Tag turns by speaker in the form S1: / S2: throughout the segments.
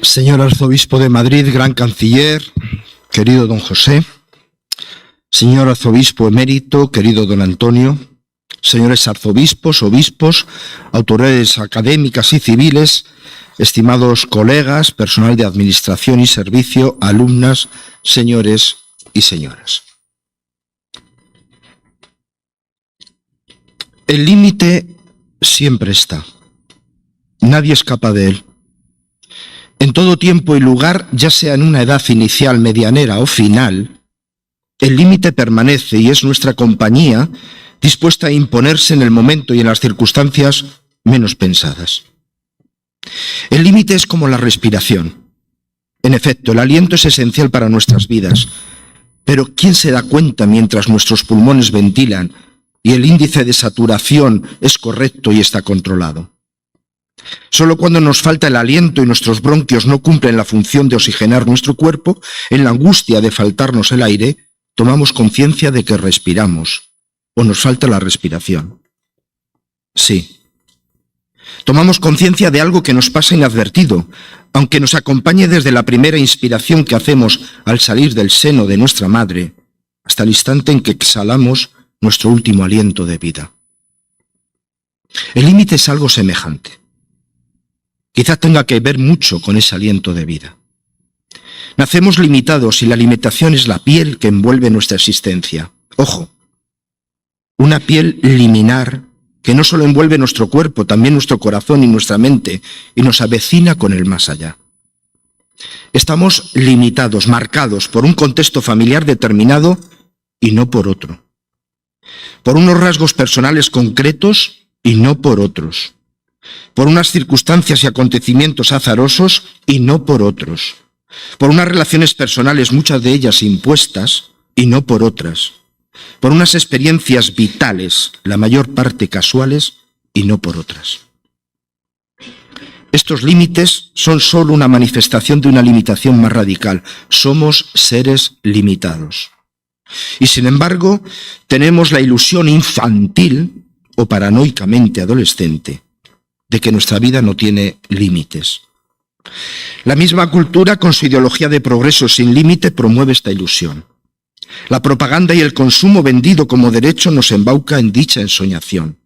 S1: Señor Arzobispo de Madrid, Gran Canciller, querido don José, señor Arzobispo emérito, querido don Antonio, señores arzobispos, obispos, autoridades académicas y civiles, estimados colegas, personal de administración y servicio, alumnas, señores y señoras. El límite siempre está. Nadie escapa de él. En todo tiempo y lugar, ya sea en una edad inicial, medianera o final, el límite permanece y es nuestra compañía dispuesta a imponerse en el momento y en las circunstancias menos pensadas. El límite es como la respiración. En efecto, el aliento es esencial para nuestras vidas, pero ¿quién se da cuenta mientras nuestros pulmones ventilan y el índice de saturación es correcto y está controlado? Solo cuando nos falta el aliento y nuestros bronquios no cumplen la función de oxigenar nuestro cuerpo, en la angustia de faltarnos el aire, tomamos conciencia de que respiramos o nos falta la respiración. Sí. Tomamos conciencia de algo que nos pasa inadvertido, aunque nos acompañe desde la primera inspiración que hacemos al salir del seno de nuestra madre, hasta el instante en que exhalamos nuestro último aliento de vida. El límite es algo semejante. Quizá tenga que ver mucho con ese aliento de vida. Nacemos limitados y la limitación es la piel que envuelve nuestra existencia. Ojo, una piel liminar que no solo envuelve nuestro cuerpo, también nuestro corazón y nuestra mente, y nos avecina con el más allá. Estamos limitados, marcados por un contexto familiar determinado y no por otro. Por unos rasgos personales concretos y no por otros. Por unas circunstancias y acontecimientos azarosos y no por otros. Por unas relaciones personales, muchas de ellas impuestas, y no por otras. Por unas experiencias vitales, la mayor parte casuales, y no por otras. Estos límites son solo una manifestación de una limitación más radical. Somos seres limitados. Y sin embargo, tenemos la ilusión infantil, o paranoicamente adolescente, de que nuestra vida no tiene límites. La misma cultura, con su ideología de progreso sin límite, promueve esta ilusión. La propaganda y el consumo vendido como derecho nos embauca en dicha ensoñación.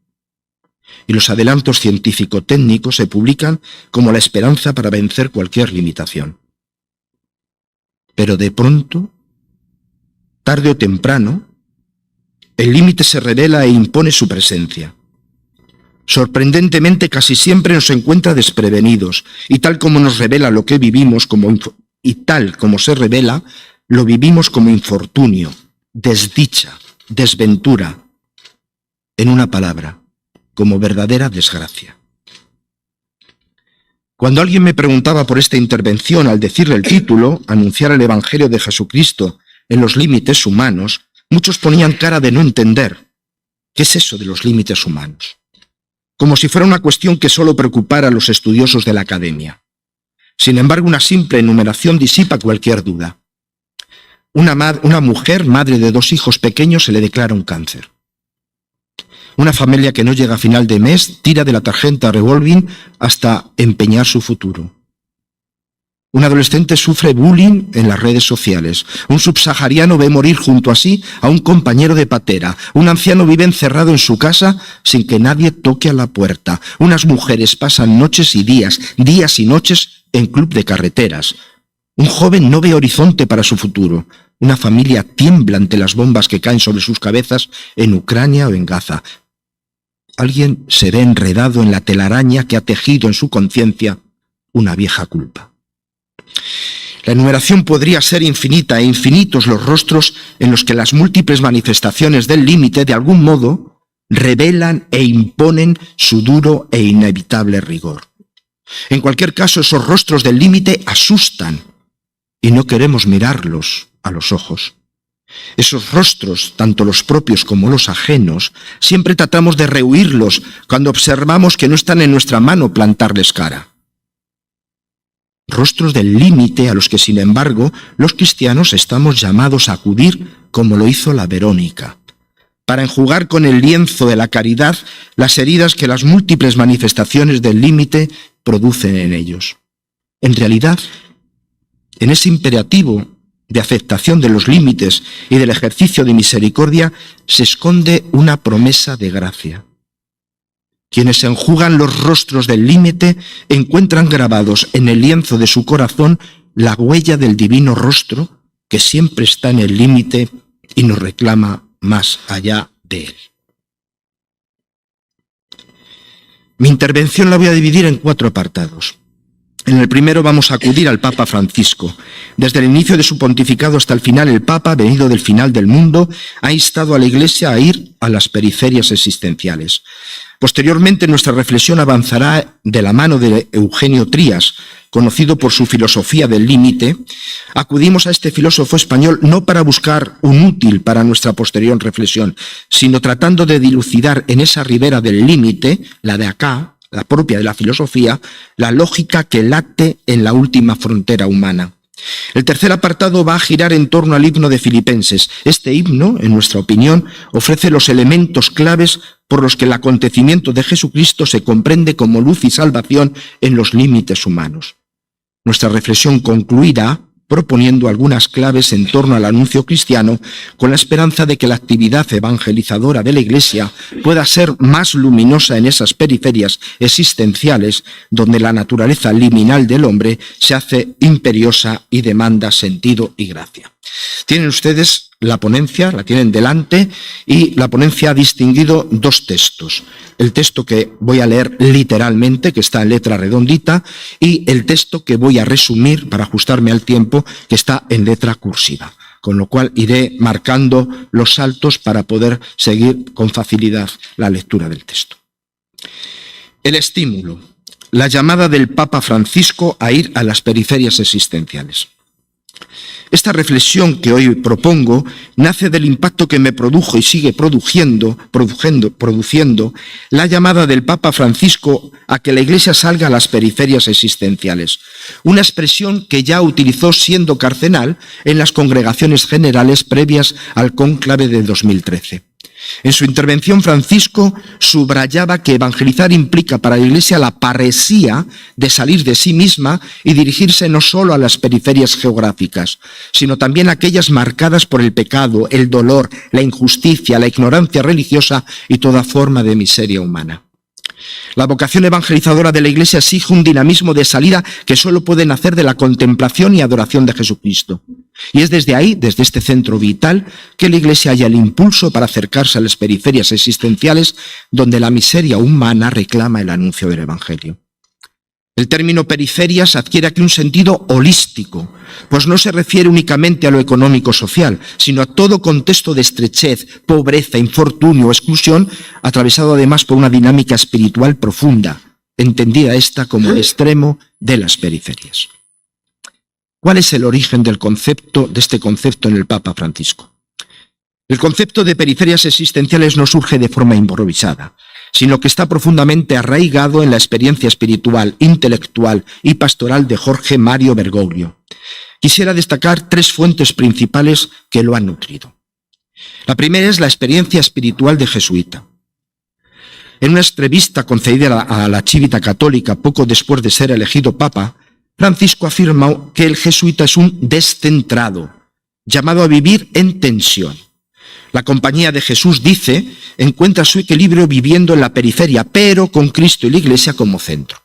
S1: Y los adelantos científico-técnicos se publican como la esperanza para vencer cualquier limitación. Pero de pronto, tarde o temprano, el límite se revela e impone su presencia. Sorprendentemente, casi siempre nos encuentra desprevenidos, y tal como nos revela lo que vivimos y tal como se revela, lo vivimos como infortunio, desdicha, desventura, en una palabra, como verdadera desgracia. Cuando alguien me preguntaba por esta intervención al decirle el título, anunciar el Evangelio de Jesucristo en los límites humanos, muchos ponían cara de no entender. ¿Qué es eso de los límites humanos? Como si fuera una cuestión que solo preocupara a los estudiosos de la academia. Sin embargo, una simple enumeración disipa cualquier duda. Una mujer, madre de 2 hijos pequeños, se le declara un cáncer. Una familia que no llega a final de mes tira de la tarjeta revolving hasta empeñar su futuro. Un adolescente sufre bullying en las redes sociales. Un subsahariano ve morir junto a sí a un compañero de patera. Un anciano vive encerrado en su casa sin que nadie toque a la puerta. Unas mujeres pasan noches y días y noches en club de carreteras. Un joven no ve horizonte para su futuro. Una familia tiembla ante las bombas que caen sobre sus cabezas en Ucrania o en Gaza. Alguien se ve enredado en la telaraña que ha tejido en su conciencia una vieja culpa. La enumeración podría ser infinita e infinitos los rostros en los que las múltiples manifestaciones del límite de algún modo revelan e imponen su duro e inevitable rigor. En cualquier caso, esos rostros del límite asustan y no queremos mirarlos a los ojos. Esos rostros, tanto los propios como los ajenos, siempre tratamos de rehuirlos cuando observamos que no están en nuestra mano plantarles cara. Rostros del límite a los que, sin embargo, los cristianos estamos llamados a acudir como lo hizo la Verónica, para enjugar con el lienzo de la caridad las heridas que las múltiples manifestaciones del límite producen en ellos. En realidad, en ese imperativo de aceptación de los límites y del ejercicio de misericordia se esconde una promesa de gracia. Quienes enjugan los rostros del límite encuentran grabados en el lienzo de su corazón la huella del divino rostro que siempre está en el límite y nos reclama más allá de él. Mi intervención la voy a dividir en 4 apartados. En el primero vamos a acudir al Papa Francisco. Desde el inicio de su pontificado hasta el final, el Papa, venido del final del mundo, ha instado a la Iglesia a ir a las periferias existenciales. Posteriormente, nuestra reflexión avanzará de la mano de Eugenio Trías, conocido por su filosofía del límite. Acudimos a este filósofo español no para buscar un útil para nuestra posterior reflexión, sino tratando de dilucidar en esa ribera del límite, la de acá, la propia de la filosofía, la lógica que late en la última frontera humana. El tercer apartado va a girar en torno al himno de Filipenses. Este himno, en nuestra opinión, ofrece los elementos claves por los que el acontecimiento de Jesucristo se comprende como luz y salvación en los límites humanos. Nuestra reflexión concluirá proponiendo algunas claves en torno al anuncio cristiano, con la esperanza de que la actividad evangelizadora de la Iglesia pueda ser más luminosa en esas periferias existenciales donde la naturaleza liminal del hombre se hace imperiosa y demanda sentido y gracia. Tienen ustedes la ponencia, la tienen delante, y la ponencia ha distinguido 2 textos. El texto que voy a leer literalmente, que está en letra redondita, y el texto que voy a resumir, para ajustarme al tiempo, que está en letra cursiva. Con lo cual iré marcando los saltos para poder seguir con facilidad la lectura del texto. El estímulo, la llamada del Papa Francisco a ir a las periferias existenciales. Esta reflexión que hoy propongo nace del impacto que me produjo y sigue produciendo la llamada del Papa Francisco a que la Iglesia salga a las periferias existenciales, una expresión que ya utilizó siendo cardenal en las congregaciones generales previas al cónclave de 2013. En su intervención, Francisco subrayaba que evangelizar implica para la Iglesia la paresía de salir de sí misma y dirigirse no solo a las periferias geográficas, sino también a aquellas marcadas por el pecado, el dolor, la injusticia, la ignorancia religiosa y toda forma de miseria humana. La vocación evangelizadora de la Iglesia exige un dinamismo de salida que solo puede nacer de la contemplación y adoración de Jesucristo. Y es desde ahí, desde este centro vital, que la Iglesia halla el impulso para acercarse a las periferias existenciales donde la miseria humana reclama el anuncio del Evangelio. El término periferias adquiere aquí un sentido holístico, pues no se refiere únicamente a lo económico-social, sino a todo contexto de estrechez, pobreza, infortunio o exclusión, atravesado además por una dinámica espiritual profunda, entendida esta como el extremo de las periferias. ¿Cuál es el origen de este concepto en el Papa Francisco? El concepto de periferias existenciales no surge de forma improvisada, sino que está profundamente arraigado en la experiencia espiritual, intelectual y pastoral de Jorge Mario Bergoglio. Quisiera destacar 3 fuentes principales que lo han nutrido. La primera es la experiencia espiritual de jesuita. En una entrevista concedida a la Civita Católica poco después de ser elegido papa, Francisco afirmó que el jesuita es un descentrado, llamado a vivir en tensión. La Compañía de Jesús, dice, encuentra su equilibrio viviendo en la periferia, pero con Cristo y la Iglesia como centro.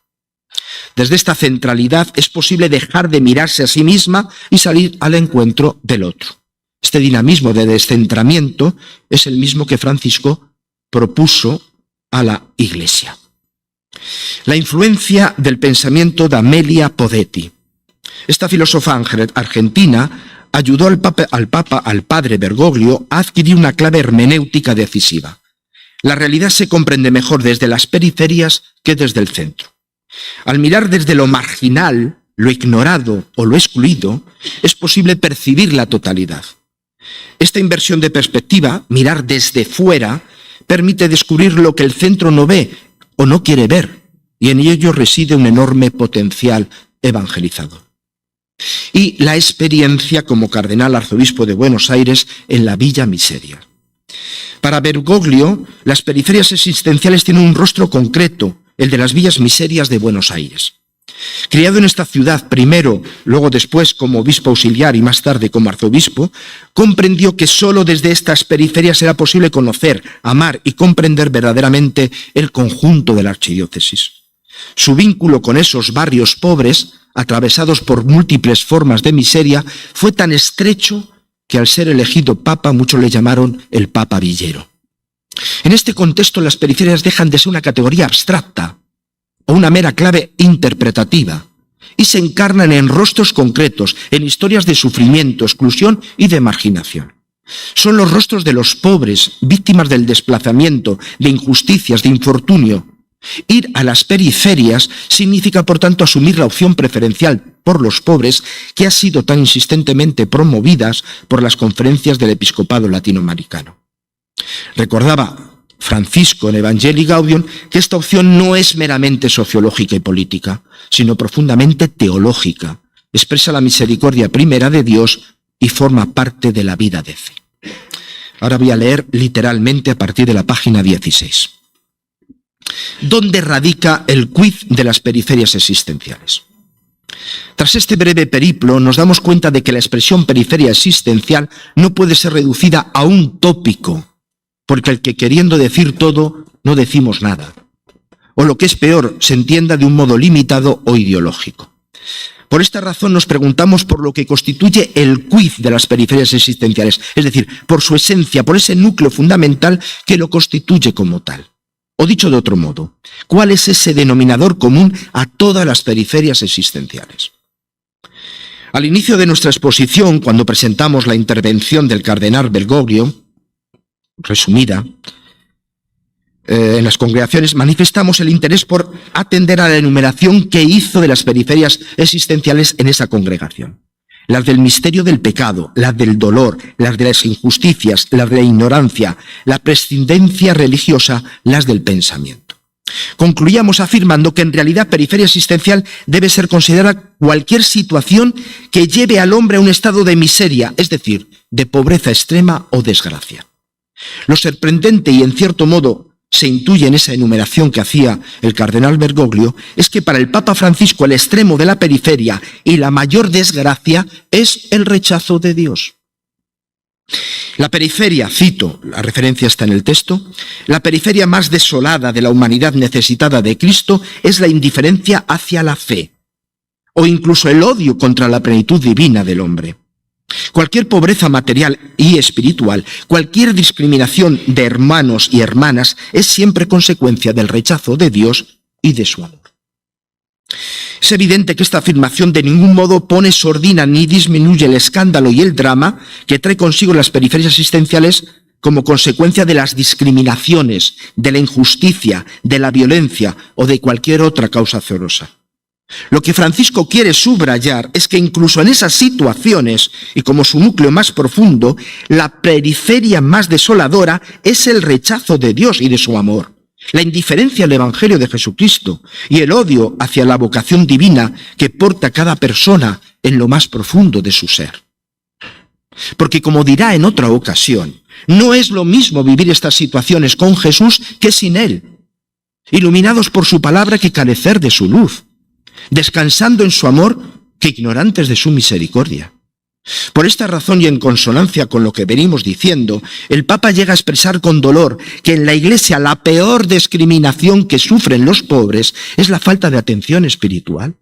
S1: Desde esta centralidad es posible dejar de mirarse a sí misma y salir al encuentro del otro. Este dinamismo de descentramiento es el mismo que Francisco propuso a la Iglesia. La influencia del pensamiento de Amelia Podetti. Esta filósofa argentina ayudó al padre Bergoglio a adquirir una clave hermenéutica decisiva. La realidad se comprende mejor desde las periferias que desde el centro. Al mirar desde lo marginal, lo ignorado o lo excluido, es posible percibir la totalidad. Esta inversión de perspectiva, mirar desde fuera, permite descubrir lo que el centro no ve o no quiere ver, y en ello reside un enorme potencial evangelizador. Y la experiencia como cardenal arzobispo de Buenos Aires en la Villa Miseria. Para Bergoglio, las periferias existenciales tienen un rostro concreto, el de las villas miserias de Buenos Aires. Criado en esta ciudad primero, luego después como obispo auxiliar y más tarde como arzobispo, comprendió que sólo desde estas periferias era posible conocer, amar y comprender verdaderamente el conjunto de la archidiócesis. Su vínculo con esos barrios pobres, atravesados por múltiples formas de miseria, fue tan estrecho que al ser elegido papa muchos le llamaron el Papa Villero. En este contexto las periferias dejan de ser una categoría abstracta o una mera clave interpretativa y se encarnan en rostros concretos, en historias de sufrimiento, exclusión y de marginación. Son los rostros de los pobres, víctimas del desplazamiento, de injusticias, de infortunio. Ir a las periferias significa, por tanto, asumir la opción preferencial por los pobres que ha sido tan insistentemente promovida por las conferencias del episcopado latinoamericano. Recordaba Francisco en Evangelii Gaudium que esta opción no es meramente sociológica y política, sino profundamente teológica. Expresa la misericordia primera de Dios y forma parte de la vida de fe. Ahora voy a leer literalmente a partir de la página 16. ¿Dónde radica el quiz de las periferias existenciales? Tras este breve periplo nos damos cuenta de que la expresión periferia existencial no puede ser reducida a un tópico, porque el que queriendo decir todo no decimos nada, o lo que es peor, se entienda de un modo limitado o ideológico. Por esta razón nos preguntamos por lo que constituye el quiz de las periferias existenciales, es decir, por su esencia, por ese núcleo fundamental que lo constituye como tal. O dicho de otro modo, ¿cuál es ese denominador común a todas las periferias existenciales? Al inicio de nuestra exposición, cuando presentamos la intervención del cardenal Bergoglio, resumida, en las congregaciones, manifestamos el interés por atender a la enumeración que hizo de las periferias existenciales en esa congregación. Las del misterio del pecado, las del dolor, las de las injusticias, las de la ignorancia, la prescindencia religiosa, las del pensamiento. Concluíamos afirmando que en realidad periferia existencial debe ser considerada cualquier situación que lleve al hombre a un estado de miseria, es decir, de pobreza extrema o desgracia. Lo sorprendente y en cierto modo se intuye en esa enumeración que hacía el cardenal Bergoglio es que para el Papa Francisco el extremo de la periferia y la mayor desgracia es el rechazo de Dios. La periferia, cito, la referencia está en el texto, la periferia más desolada de la humanidad necesitada de Cristo es la indiferencia hacia la fe, o incluso el odio contra la plenitud divina del hombre. Cualquier pobreza material y espiritual, cualquier discriminación de hermanos y hermanas es siempre consecuencia del rechazo de Dios y de su amor. Es evidente que esta afirmación de ningún modo pone sordina ni disminuye el escándalo y el drama que trae consigo las periferias existenciales como consecuencia de las discriminaciones, de la injusticia, de la violencia o de cualquier otra causa azarosa. Lo que Francisco quiere subrayar es que incluso en esas situaciones, y como su núcleo más profundo, la periferia más desoladora es el rechazo de Dios y de su amor, la indiferencia al Evangelio de Jesucristo y el odio hacia la vocación divina que porta cada persona en lo más profundo de su ser. Porque como dirá en otra ocasión, no es lo mismo vivir estas situaciones con Jesús que sin Él, iluminados por su palabra que carecer de su luz, descansando en su amor que ignorantes de su misericordia. Por esta razón y en consonancia con lo que venimos diciendo, el Papa llega a expresar con dolor que en la Iglesia la peor discriminación que sufren los pobres es la falta de atención espiritual.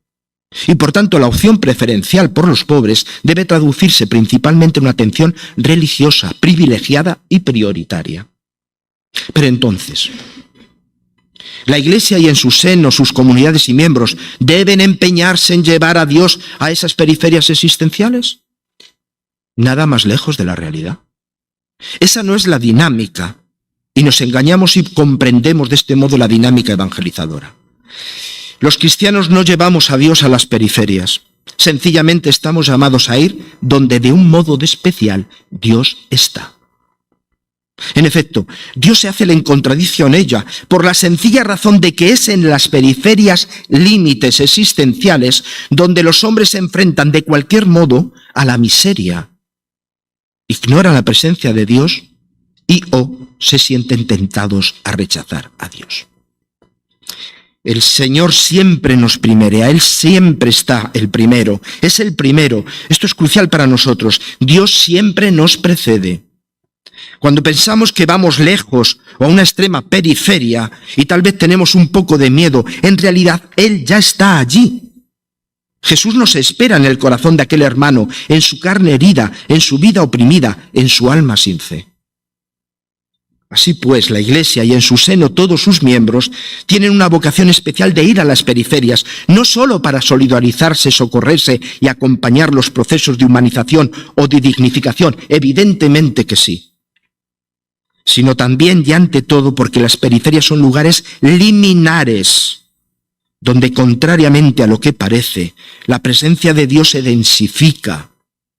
S1: Y por tanto la opción preferencial por los pobres debe traducirse principalmente en una atención religiosa, privilegiada y prioritaria. Pero entonces, la Iglesia y en su seno sus comunidades y miembros deben empeñarse en llevar a Dios a esas periferias existenciales. Nada más lejos de la realidad. Esa no es la dinámica, y nos engañamos si comprendemos de este modo la dinámica evangelizadora. Los cristianos no llevamos a Dios a las periferias, sencillamente estamos llamados a ir donde de un modo especial Dios está. En efecto, Dios se hace en contradicción ella, por la sencilla razón de que es en las periferias límites existenciales donde los hombres se enfrentan de cualquier modo a la miseria, ignoran la presencia de Dios y o se sienten tentados a rechazar a Dios. El Señor siempre nos primerea, Él siempre está el primero, es el primero. Esto es crucial para nosotros. Dios siempre nos precede. Cuando pensamos que vamos lejos o a una extrema periferia y tal vez tenemos un poco de miedo, en realidad Él ya está allí. Jesús nos espera en el corazón de aquel hermano, en su carne herida, en su vida oprimida, en su alma sin fe. Así pues, la Iglesia y en su seno todos sus miembros tienen una vocación especial de ir a las periferias, no solo para solidarizarse, socorrerse y acompañar los procesos de humanización o de dignificación, evidentemente que sí, sino también y ante todo porque las periferias son lugares liminares, donde contrariamente a lo que parece, la presencia de Dios se densifica,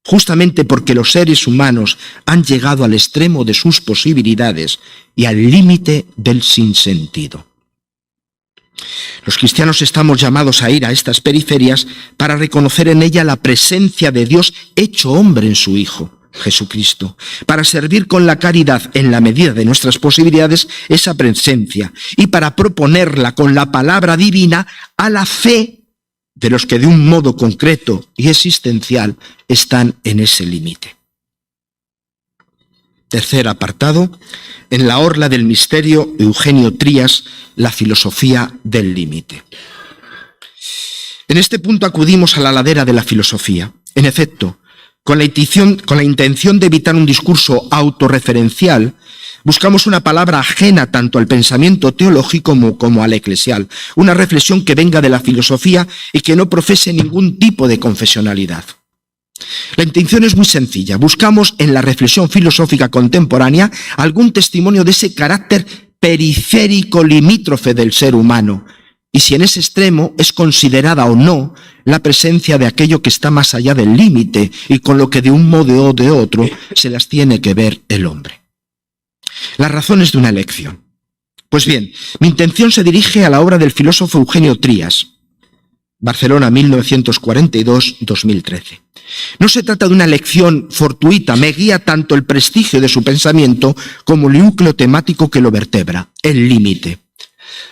S1: justamente porque los seres humanos han llegado al extremo de sus posibilidades y al límite del sinsentido. Los cristianos estamos llamados a ir a estas periferias para reconocer en ella la presencia de Dios hecho hombre en su Hijo, Jesucristo, para servir con la caridad en la medida de nuestras posibilidades esa presencia y para proponerla con la palabra divina a la fe de los que de un modo concreto y existencial están en ese límite. Tercer apartado, en la orla del misterio, Eugenio Trías, la filosofía del límite. En este punto acudimos a la ladera de la filosofía. En efecto, con la intención de evitar un discurso autorreferencial, buscamos una palabra ajena tanto al pensamiento teológico como al eclesial, una reflexión que venga de la filosofía y que no profese ningún tipo de confesionalidad. La intención es muy sencilla. Buscamos en la reflexión filosófica contemporánea algún testimonio de ese carácter periférico limítrofe del ser humano, y si en ese extremo es considerada o no la presencia de aquello que está más allá del límite y con lo que de un modo o de otro se las tiene que ver el hombre. Las razones de una elección. Pues bien, mi intención se dirige a la obra del filósofo Eugenio Trías, Barcelona 1942-2013. No se trata de una elección fortuita, me guía tanto el prestigio de su pensamiento como el núcleo temático que lo vertebra, el límite.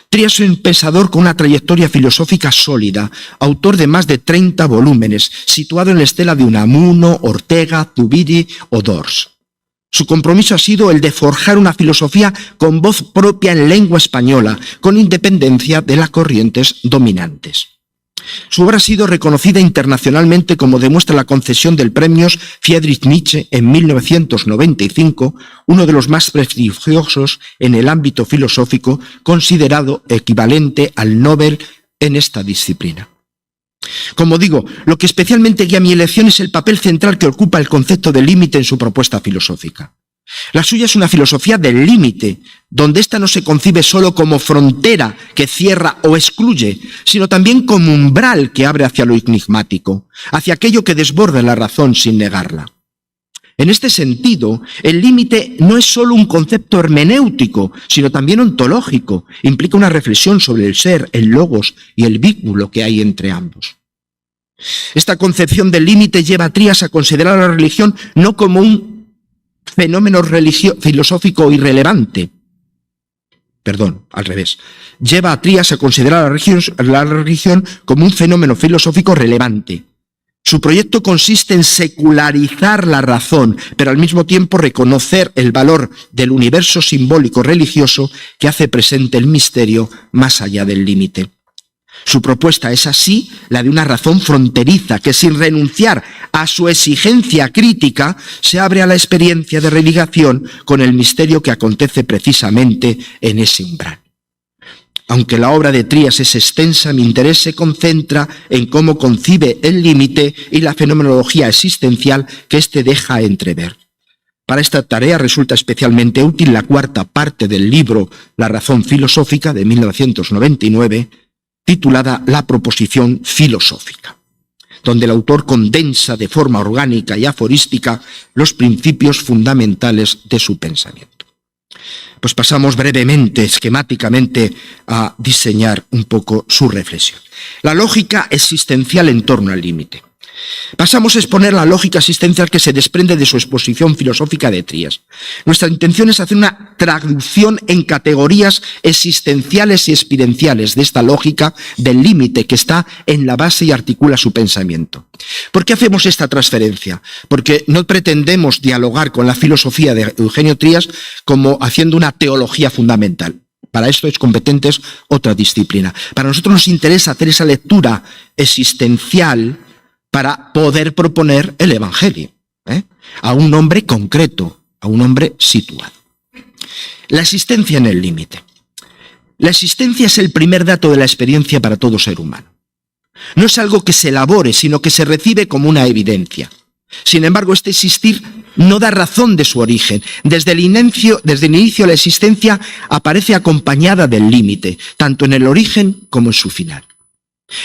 S1: Trías es un pensador con una trayectoria filosófica sólida, autor de más de 30 volúmenes, situado en la estela de Unamuno, Ortega, Zubiri o Dors. Su compromiso ha sido el de forjar una filosofía con voz propia en lengua española, con independencia de las corrientes dominantes. Su obra ha sido reconocida internacionalmente, como demuestra la concesión del premio Friedrich Nietzsche en 1995, uno de los más prestigiosos en el ámbito filosófico, considerado equivalente al Nobel en esta disciplina. Como digo, lo que especialmente guía mi elección es el papel central que ocupa el concepto de límite en su propuesta filosófica. La suya es una filosofía del límite, donde ésta no se concibe solo como frontera que cierra o excluye, sino también como umbral que abre hacia lo enigmático, hacia aquello que desborda la razón sin negarla. En este sentido, el límite no es solo un concepto hermenéutico, sino también ontológico. Implica una reflexión sobre el ser, el logos y el vínculo que hay entre ambos. Esta concepción del límite lleva a Trías a considerar a la religión no como un fenómeno filosófico irrelevante. Lleva a Trías a considerar a la religión como un fenómeno filosófico relevante. Su proyecto consiste en secularizar la razón, pero al mismo tiempo reconocer el valor del universo simbólico religioso que hace presente el misterio más allá del límite. Su propuesta es así la de una razón fronteriza que, sin renunciar a su exigencia crítica, se abre a la experiencia de religación con el misterio que acontece precisamente en ese umbral. Aunque la obra de Trías es extensa, mi interés se concentra en cómo concibe el límite y la fenomenología existencial que éste deja entrever. Para esta tarea resulta especialmente útil la cuarta parte del libro La razón filosófica de 1999, titulada La proposición filosófica, donde el autor condensa de forma orgánica y aforística los principios fundamentales de su pensamiento. Pues pasamos brevemente, esquemáticamente, a diseñar un poco su reflexión. La lógica existencial en torno al límite. Pasamos a exponer la lógica existencial que se desprende de su exposición filosófica de Trías. Nuestra intención es hacer una traducción en categorías existenciales y experienciales de esta lógica del límite que está en la base y articula su pensamiento. ¿Por qué hacemos esta transferencia? Porque no pretendemos dialogar con la filosofía de Eugenio Trías como haciendo una teología fundamental. Para esto es competente otra disciplina. Para nosotros nos interesa hacer esa lectura existencial para poder proponer el Evangelio, a un hombre concreto, a un hombre situado. La existencia en el límite. La existencia es el primer dato de la experiencia para todo ser humano. No es algo que se elabore, sino que se recibe como una evidencia. Sin embargo, este existir no da razón de su origen. Desde el inicio la existencia aparece acompañada del límite, tanto en el origen como en su final.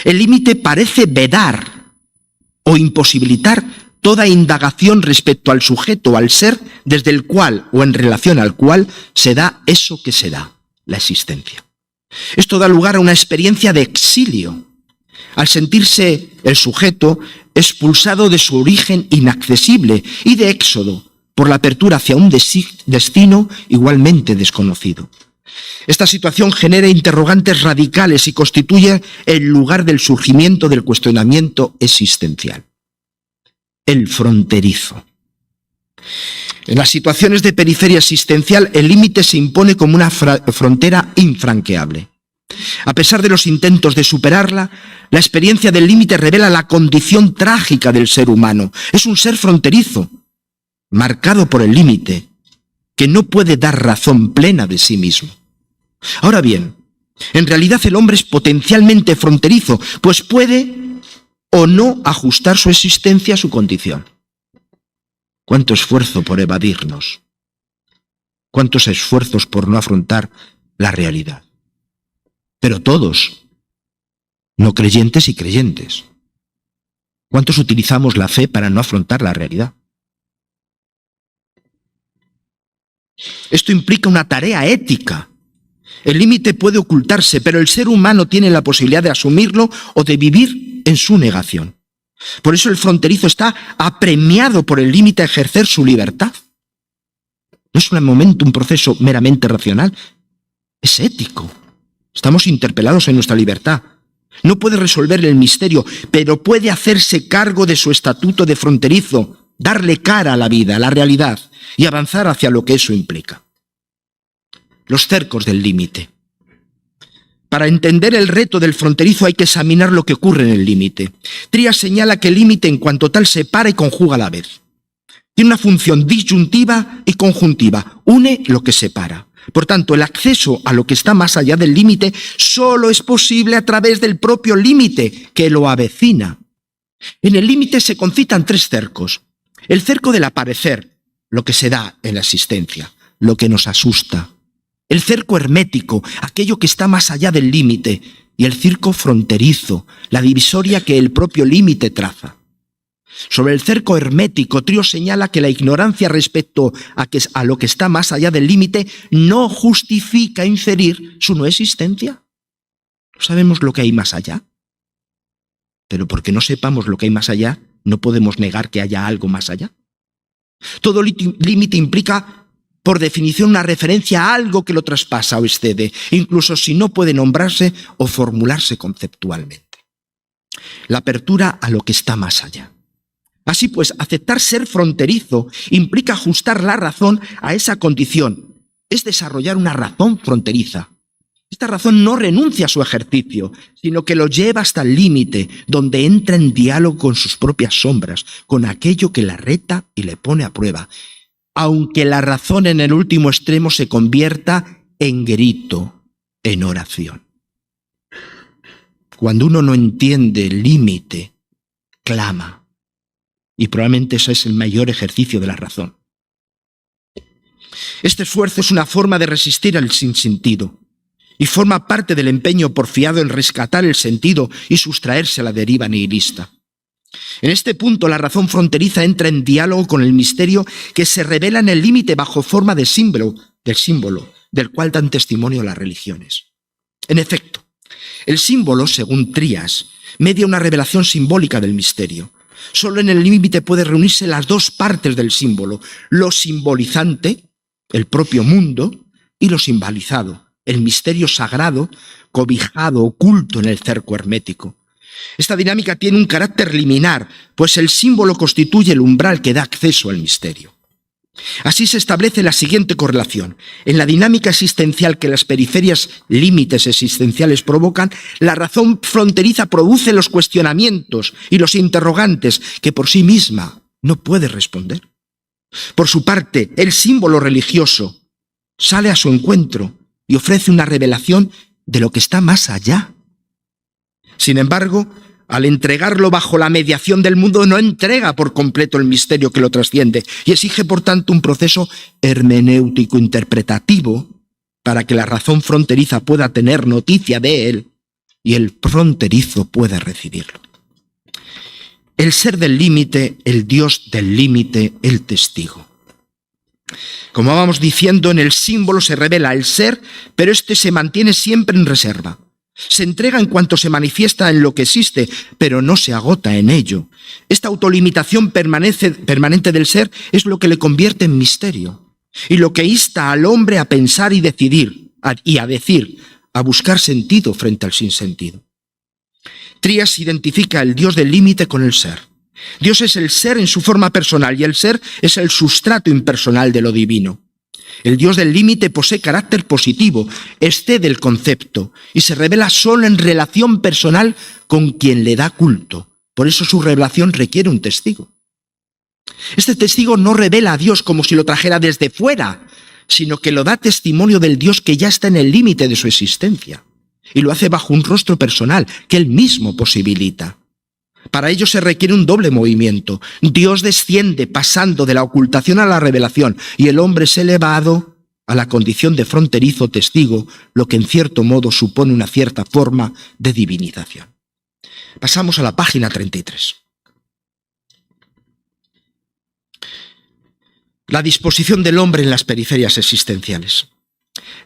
S1: El límite parece vedar o imposibilitar toda indagación respecto al sujeto, al ser, desde el cual o en relación al cual se da eso que se da, la existencia. Esto da lugar a una experiencia de exilio, al sentirse el sujeto expulsado de su origen inaccesible y de éxodo por la apertura hacia un destino igualmente desconocido. Esta situación genera interrogantes radicales y constituye el lugar del surgimiento del cuestionamiento existencial. El fronterizo. En las situaciones de periferia existencial, el límite se impone como una frontera infranqueable. A pesar de los intentos de superarla, la experiencia del límite revela la condición trágica del ser humano. Es un ser fronterizo, marcado por el límite, que no puede dar razón plena de sí mismo. Ahora bien, en realidad el hombre es potencialmente fronterizo, pues puede o no ajustar su existencia a su condición. ¿Cuánto esfuerzo por evadirnos? ¿Cuántos esfuerzos por no afrontar la realidad? Pero todos, no creyentes y creyentes. ¿Cuántos utilizamos la fe para no afrontar la realidad? Esto implica una tarea ética. El límite puede ocultarse, pero el ser humano tiene la posibilidad de asumirlo o de vivir en su negación. Por eso el fronterizo está apremiado por el límite a ejercer su libertad. No es un proceso meramente racional, es ético. Estamos interpelados en nuestra libertad. No puede resolver el misterio, pero puede hacerse cargo de su estatuto de fronterizo, darle cara a la vida, a la realidad, y avanzar hacia lo que eso implica. Los cercos del límite. Para entender el reto del fronterizo hay que examinar lo que ocurre en el límite. Trías señala que el límite en cuanto tal separa y conjuga a la vez. Tiene una función disyuntiva y conjuntiva, une lo que separa. Por tanto, el acceso a lo que está más allá del límite solo es posible a través del propio límite que lo avecina. En el límite se concitan tres cercos. El cerco del aparecer, lo que se da en la existencia, lo que nos asusta. El cerco hermético, aquello que está más allá del límite, y el cerco fronterizo, la divisoria que el propio límite traza. Sobre el cerco hermético, Trías señala que la ignorancia respecto a lo que está más allá del límite no justifica inferir su no existencia. No sabemos lo que hay más allá. Pero porque no sepamos lo que hay más allá, no podemos negar que haya algo más allá. Todo límite implica, por definición, una referencia a algo que lo traspasa o excede, incluso si no puede nombrarse o formularse conceptualmente. La apertura a lo que está más allá. Así pues, aceptar ser fronterizo implica ajustar la razón a esa condición, es desarrollar una razón fronteriza. Esta razón no renuncia a su ejercicio, sino que lo lleva hasta el límite, donde entra en diálogo con sus propias sombras, con aquello que la reta y le pone a prueba, aunque la razón en el último extremo se convierta en grito, en oración. Cuando uno no entiende el límite, clama. Y probablemente ese es el mayor ejercicio de la razón. Este esfuerzo es una forma de resistir al sinsentido y forma parte del empeño porfiado en rescatar el sentido y sustraerse a la deriva nihilista. En este punto, la razón fronteriza entra en diálogo con el misterio que se revela en el límite bajo forma de símbolo, del cual dan testimonio las religiones. En efecto, el símbolo, según Trías, media una revelación simbólica del misterio. Solo en el límite puede reunirse las dos partes del símbolo, lo simbolizante, el propio mundo, y lo simbolizado, el misterio sagrado, cobijado, oculto en el cerco hermético. Esta dinámica tiene un carácter liminar, pues el símbolo constituye el umbral que da acceso al misterio. Así se establece la siguiente correlación. En la dinámica existencial que las periferias límites existenciales provocan, la razón fronteriza produce los cuestionamientos y los interrogantes que por sí misma no puede responder. Por su parte, el símbolo religioso sale a su encuentro y ofrece una revelación de lo que está más allá. Sin embargo, al entregarlo bajo la mediación del mundo, no entrega por completo el misterio que lo trasciende y exige, por tanto, un proceso hermenéutico-interpretativo para que la razón fronteriza pueda tener noticia de él y el fronterizo pueda recibirlo. El ser del límite, el Dios del límite, el testigo. Como vamos diciendo, en el símbolo se revela el ser, pero este se mantiene siempre en reserva. Se entrega en cuanto se manifiesta en lo que existe, pero no se agota en ello. Esta autolimitación permanente del ser es lo que le convierte en misterio y lo que insta al hombre a pensar y decidir, a buscar sentido frente al sinsentido. Trías identifica el Dios del límite con el ser. Dios es el ser en su forma personal y el ser es el sustrato impersonal de lo divino. El Dios del límite posee carácter positivo, excede el concepto y se revela solo en relación personal con quien le da culto. Por eso su revelación requiere un testigo. Este testigo no revela a Dios como si lo trajera desde fuera, sino que lo da testimonio del Dios que ya está en el límite de su existencia. Y lo hace bajo un rostro personal que él mismo posibilita. Para ello se requiere un doble movimiento. Dios desciende pasando de la ocultación a la revelación y el hombre es elevado a la condición de fronterizo testigo, lo que en cierto modo supone una cierta forma de divinización. Pasamos a la página 33. La disposición del hombre en las periferias existenciales.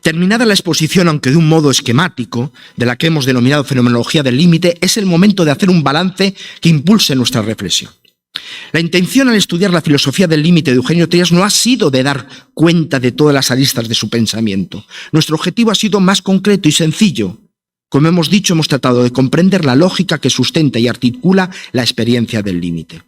S1: Terminada la exposición, aunque de un modo esquemático, de la que hemos denominado fenomenología del límite, es el momento de hacer un balance que impulse nuestra reflexión. La intención al estudiar la filosofía del límite de Eugenio Trías no ha sido de dar cuenta de todas las aristas de su pensamiento. Nuestro objetivo ha sido más concreto y sencillo. Como hemos dicho, hemos tratado de comprender la lógica que sustenta y articula la experiencia del límite.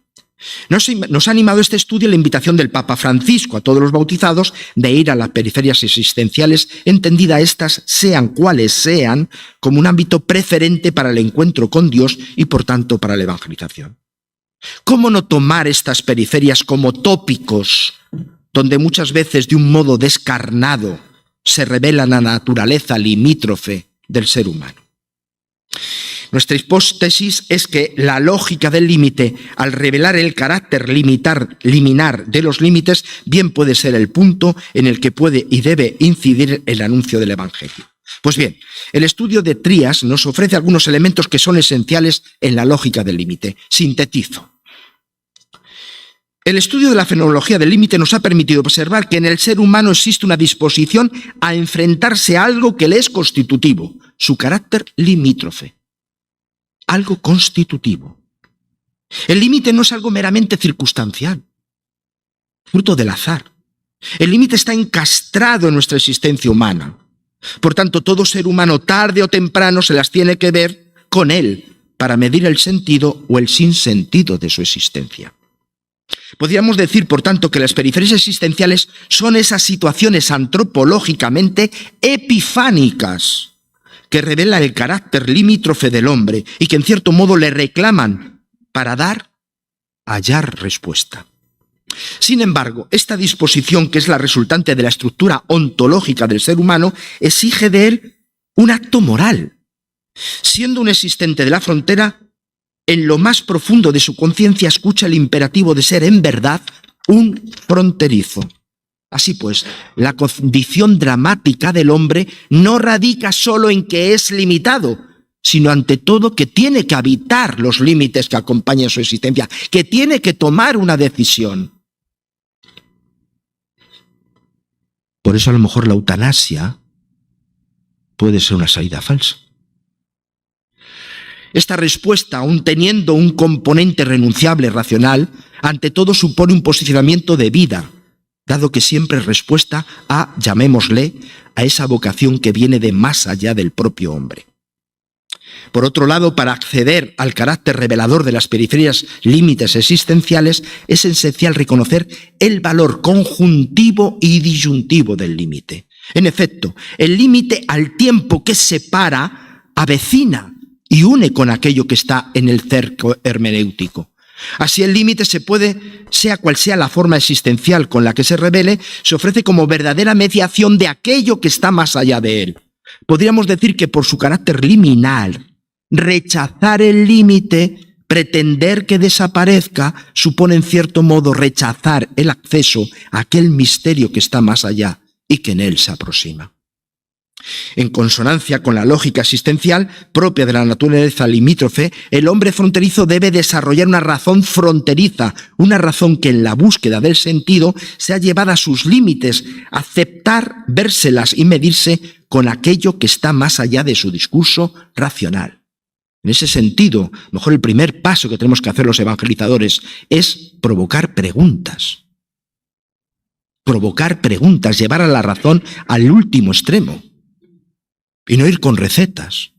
S1: Nos ha animado este estudio la invitación del Papa Francisco a todos los bautizados de ir a las periferias existenciales, entendida estas, sean cuales sean, como un ámbito preferente para el encuentro con Dios y por tanto para la evangelización. ¿Cómo no tomar estas periferias como tópicos, donde muchas veces de un modo descarnado se revela la naturaleza limítrofe del ser humano? Nuestra hipótesis es que la lógica del límite, al revelar el carácter liminar de los límites, bien puede ser el punto en el que puede y debe incidir el anuncio del Evangelio. Pues bien, el estudio de Trías nos ofrece algunos elementos que son esenciales en la lógica del límite. Sintetizo. El estudio de la fenomenología del límite nos ha permitido observar que en el ser humano existe una disposición a enfrentarse a algo que le es constitutivo, su carácter limítrofe. Algo constitutivo. El límite no es algo meramente circunstancial, fruto del azar. El límite está encastrado en nuestra existencia humana. Por tanto, todo ser humano tarde o temprano se las tiene que ver con él para medir el sentido o el sinsentido de su existencia. Podríamos decir, por tanto, que las periferias existenciales son esas situaciones antropológicamente epifánicas que revelan el carácter limítrofe del hombre y que en cierto modo le reclaman para hallar respuesta. Sin embargo, esta disposición, que es la resultante de la estructura ontológica del ser humano, exige de él un acto moral. Siendo un existente de la frontera, en lo más profundo de su conciencia escucha el imperativo de ser en verdad un fronterizo. Así pues, la condición dramática del hombre no radica solo en que es limitado, sino ante todo que tiene que habitar los límites que acompañan su existencia, que tiene que tomar una decisión. Por eso a lo mejor la eutanasia puede ser una salida falsa. Esta respuesta, aun teniendo un componente renunciable racional, ante todo supone un posicionamiento de vida, dado que siempre es respuesta a, llamémosle, a esa vocación que viene de más allá del propio hombre. Por otro lado, para acceder al carácter revelador de las periferias límites existenciales, es esencial reconocer el valor conjuntivo y disyuntivo del límite. En efecto, el límite, al tiempo que separa, avecina y une con aquello que está en el cerco hermenéutico. Así el límite se puede, sea cual sea la forma existencial con la que se revele, se ofrece como verdadera mediación de aquello que está más allá de él. Podríamos decir que por su carácter liminal, rechazar el límite, pretender que desaparezca, supone en cierto modo rechazar el acceso a aquel misterio que está más allá y que en él se aproxima. En consonancia con la lógica existencial propia de la naturaleza limítrofe, el hombre fronterizo debe desarrollar una razón fronteriza, una razón que en la búsqueda del sentido sea llevada a sus límites, aceptar, vérselas y medirse con aquello que está más allá de su discurso racional. En ese sentido, mejor el primer paso que tenemos que hacer los evangelizadores es provocar preguntas. Provocar preguntas, llevar a la razón al último extremo. Y no ir con recetas.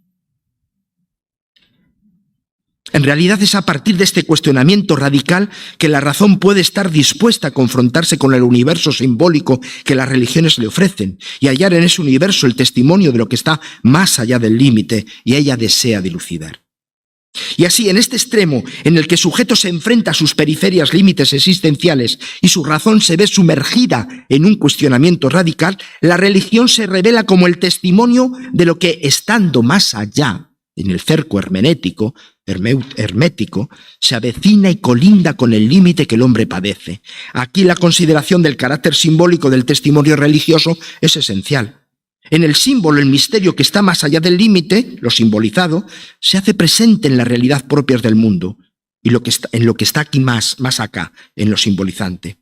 S1: En realidad es a partir de este cuestionamiento radical que la razón puede estar dispuesta a confrontarse con el universo simbólico que las religiones le ofrecen y hallar en ese universo el testimonio de lo que está más allá del límite y ella desea dilucidar. Y así, en este extremo, en el que el sujeto se enfrenta a sus periferias límites existenciales y su razón se ve sumergida en un cuestionamiento radical, la religión se revela como el testimonio de lo que, estando más allá, en el cerco hermético, se avecina y colinda con el límite que el hombre padece. Aquí la consideración del carácter simbólico del testimonio religioso es esencial. En el símbolo, el misterio que está más allá del límite, lo simbolizado, se hace presente en la realidad propia del mundo y en lo que está aquí más acá, en lo simbolizante.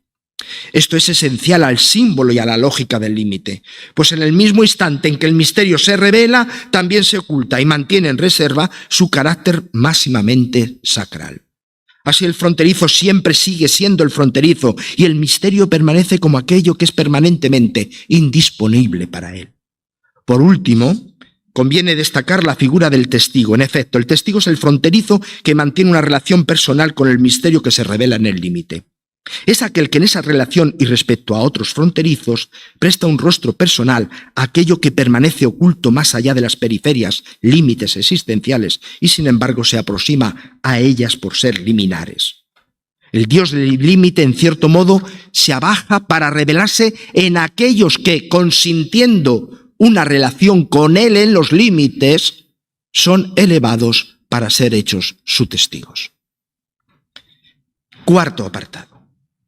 S1: Esto es esencial al símbolo y a la lógica del límite, pues en el mismo instante en que el misterio se revela, también se oculta y mantiene en reserva su carácter máximamente sacral. Así el fronterizo siempre sigue siendo el fronterizo y el misterio permanece como aquello que es permanentemente indisponible para él. Por último, conviene destacar la figura del testigo. En efecto, el testigo es el fronterizo que mantiene una relación personal con el misterio que se revela en el límite. Es aquel que en esa relación y respecto a otros fronterizos presta un rostro personal a aquello que permanece oculto más allá de las periferias, límites existenciales y sin embargo se aproxima a ellas por ser liminares. El Dios del límite, en cierto modo, se abaja para revelarse en aquellos que, consintiendo una relación con él en los límites, son elevados para ser hechos sus testigos. Cuarto apartado.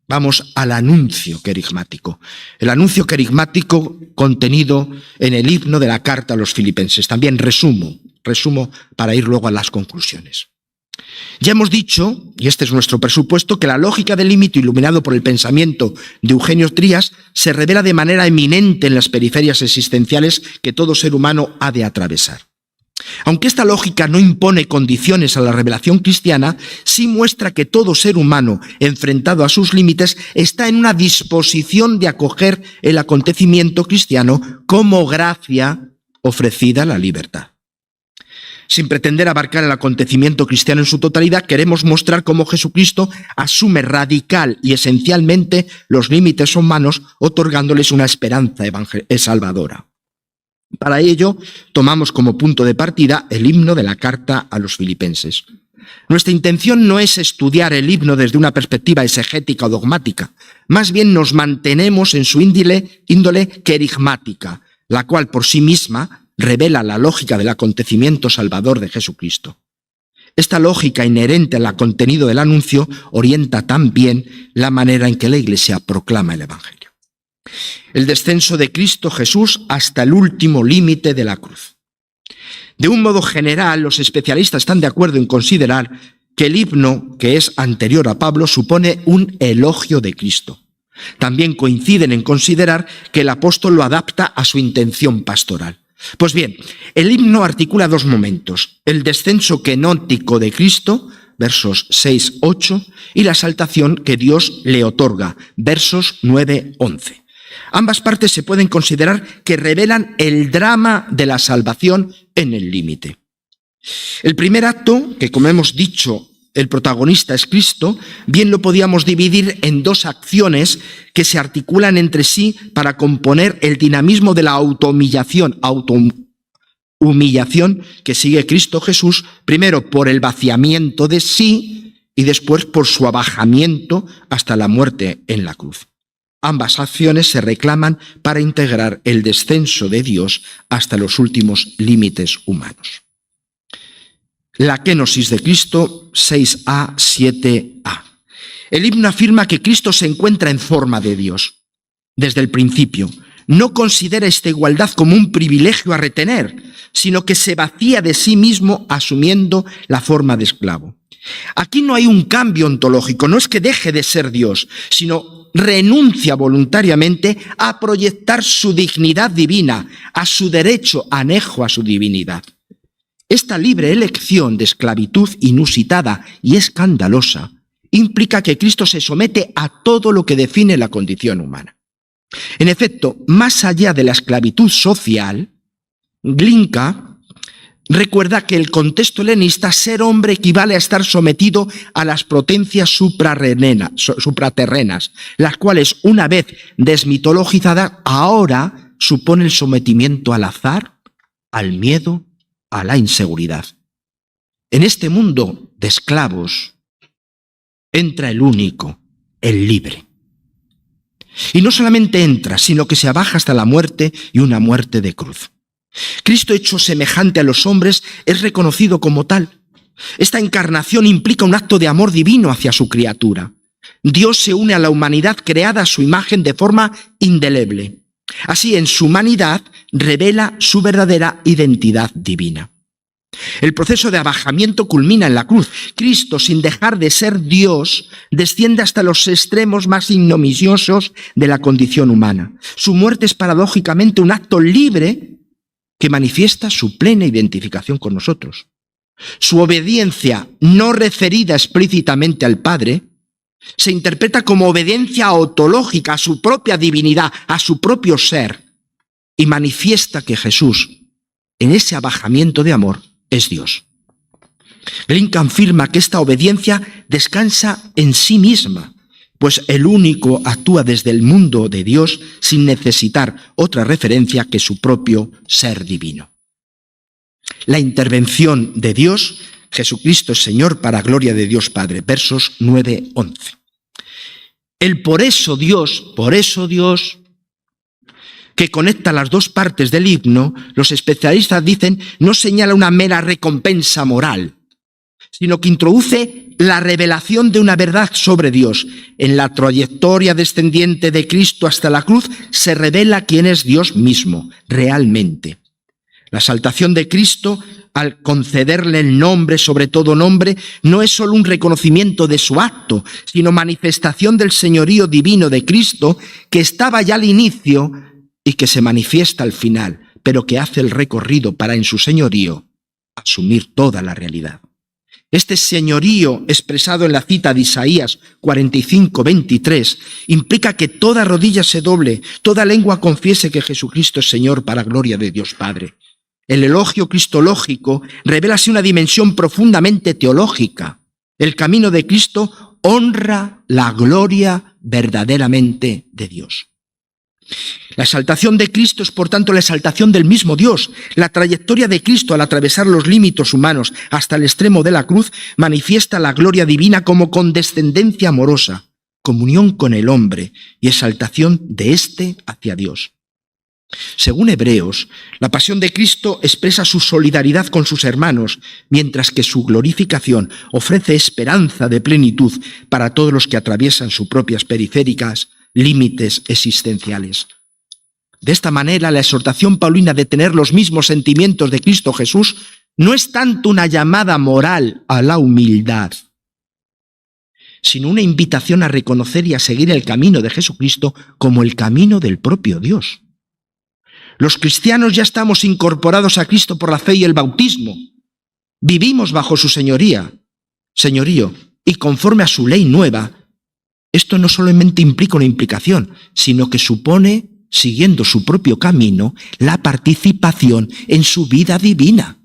S1: Vamos al anuncio querigmático. El anuncio querigmático contenido en el himno de la carta a los filipenses. También resumo para ir luego a las conclusiones. Ya hemos dicho, y este es nuestro presupuesto, que la lógica del límite iluminado por el pensamiento de Eugenio Trías se revela de manera eminente en las periferias existenciales que todo ser humano ha de atravesar. Aunque esta lógica no impone condiciones a la revelación cristiana, sí muestra que todo ser humano, enfrentado a sus límites, está en una disposición de acoger el acontecimiento cristiano como gracia ofrecida a la libertad. Sin pretender abarcar el acontecimiento cristiano en su totalidad, queremos mostrar cómo Jesucristo asume radical y esencialmente los límites humanos, otorgándoles una esperanza salvadora. Para ello, tomamos como punto de partida el himno de la carta a los filipenses. Nuestra intención no es estudiar el himno desde una perspectiva exegética o dogmática, más bien nos mantenemos en su índole querigmática, la cual por sí misma revela la lógica del acontecimiento salvador de Jesucristo. Esta lógica inherente al contenido del anuncio orienta también la manera en que la Iglesia proclama el Evangelio. El descenso de Cristo Jesús hasta el último límite de la cruz. De un modo general, los especialistas están de acuerdo en considerar que el himno, que es anterior a Pablo, supone un elogio de Cristo. También coinciden en considerar que el apóstol lo adapta a su intención pastoral. Pues bien, el himno articula dos momentos: el descenso kenótico de Cristo, versos 6-8, y la exaltación que Dios le otorga, versos 9-11. Ambas partes se pueden considerar que revelan el drama de la salvación en el límite. El primer acto, que como hemos dicho, el protagonista es Cristo, bien lo podíamos dividir en dos acciones que se articulan entre sí para componer el dinamismo de la autohumillación que sigue Cristo Jesús, primero por el vaciamiento de sí y después por su abajamiento hasta la muerte en la cruz. Ambas acciones se reclaman para integrar el descenso de Dios hasta los últimos límites humanos. La kenosis de Cristo, 6a, 7a. El himno afirma que Cristo se encuentra en forma de Dios. Desde el principio, no considera esta igualdad como un privilegio a retener, sino que se vacía de sí mismo asumiendo la forma de esclavo. Aquí no hay un cambio ontológico, no es que deje de ser Dios, sino renuncia voluntariamente a proyectar su dignidad divina, a su derecho anejo a su divinidad. Esta libre elección de esclavitud inusitada y escandalosa implica que Cristo se somete a todo lo que define la condición humana. En efecto, más allá de la esclavitud social, Glinka recuerda que el contexto helenista, ser hombre equivale a estar sometido a las potencias supraterrenas, las cuales, una vez desmitologizadas, ahora supone el sometimiento al azar, al miedo, a la inseguridad. En este mundo de esclavos entra el único, el libre. Y no solamente entra, sino que se abaja hasta la muerte, y una muerte de cruz. Cristo, hecho semejante a los hombres, es reconocido como tal. Esta encarnación implica un acto de amor divino hacia su criatura. Dios se une a la humanidad creada a su imagen de forma indeleble. Así, en su humanidad revela su verdadera identidad divina. El proceso de abajamiento culmina en la cruz. Cristo, sin dejar de ser Dios, desciende hasta los extremos más ignominiosos de la condición humana. Su muerte es paradójicamente un acto libre que manifiesta su plena identificación con nosotros. Su obediencia, no referida explícitamente al Padre, se interpreta como obediencia ontológica a su propia divinidad, a su propio ser, y manifiesta que Jesús, en ese abajamiento de amor, es Dios. Glinka afirma que esta obediencia descansa en sí misma, pues el único actúa desde el mundo de Dios sin necesitar otra referencia que su propio ser divino. La intervención de Dios: Jesucristo es Señor para gloria de Dios Padre, versos 9-11. El por eso Dios, que conecta las dos partes del himno, los especialistas dicen, no señala una mera recompensa moral, sino que introduce la revelación de una verdad sobre Dios. En la trayectoria descendiente de Cristo hasta la cruz se revela quién es Dios mismo, realmente. La exaltación de Cristo, al concederle el nombre sobre todo nombre, no es solo un reconocimiento de su acto, sino manifestación del señorío divino de Cristo, que estaba ya al inicio y que se manifiesta al final, pero que hace el recorrido para en su señorío asumir toda la realidad. Este señorío, expresado en la cita de Isaías 45:23, implica que toda rodilla se doble, toda lengua confiese que Jesucristo es Señor para gloria de Dios Padre. El elogio cristológico revela así una dimensión profundamente teológica. El camino de Cristo honra la gloria verdaderamente de Dios. La exaltación de Cristo es, por tanto, la exaltación del mismo Dios. La trayectoria de Cristo al atravesar los límites humanos hasta el extremo de la cruz manifiesta la gloria divina como condescendencia amorosa, comunión con el hombre y exaltación de éste hacia Dios. Según Hebreos, la pasión de Cristo expresa su solidaridad con sus hermanos, mientras que su glorificación ofrece esperanza de plenitud para todos los que atraviesan sus propias periféricas límites existenciales. De esta manera, la exhortación paulina de tener los mismos sentimientos de Cristo Jesús no es tanto una llamada moral a la humildad, sino una invitación a reconocer y a seguir el camino de Jesucristo como el camino del propio Dios. Los cristianos ya estamos incorporados a Cristo por la fe y el bautismo. Vivimos bajo su señorío, y conforme a su ley nueva. Esto no solamente implica una implicación, sino que supone, siguiendo su propio camino, la participación en su vida divina.